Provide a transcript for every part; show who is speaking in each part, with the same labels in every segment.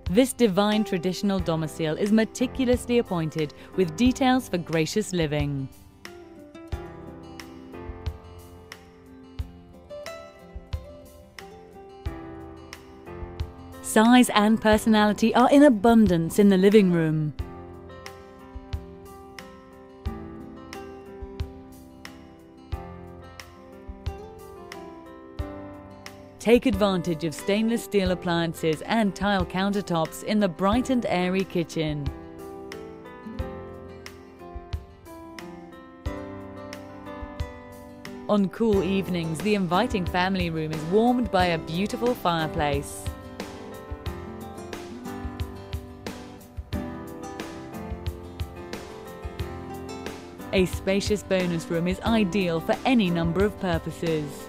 Speaker 1: This divine traditional domicile is meticulously appointed with details for gracious living. Size and personality are in abundance in the living room. Take advantage of stainless steel appliances and tile countertops in the bright and airy kitchen. On cool evenings, the inviting family room is warmed by a beautiful fireplace. A spacious bonus room is ideal for any number of purposes.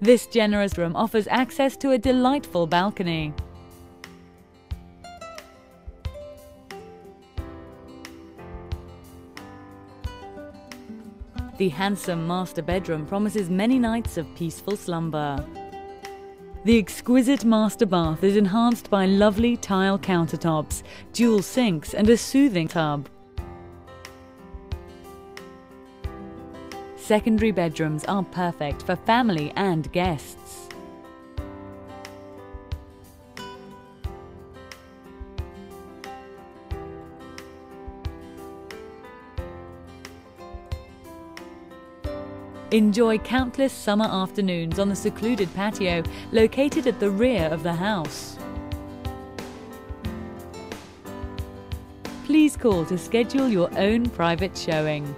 Speaker 1: This generous room offers access to a delightful balcony. The handsome master bedroom promises many nights of peaceful slumber. The exquisite master bath is enhanced by lovely tile countertops, dual sinks, and a soothing tub. Secondary bedrooms are perfect for family and guests. Enjoy countless summer afternoons on the secluded patio located at the rear of the house. Please call to schedule your own private showing.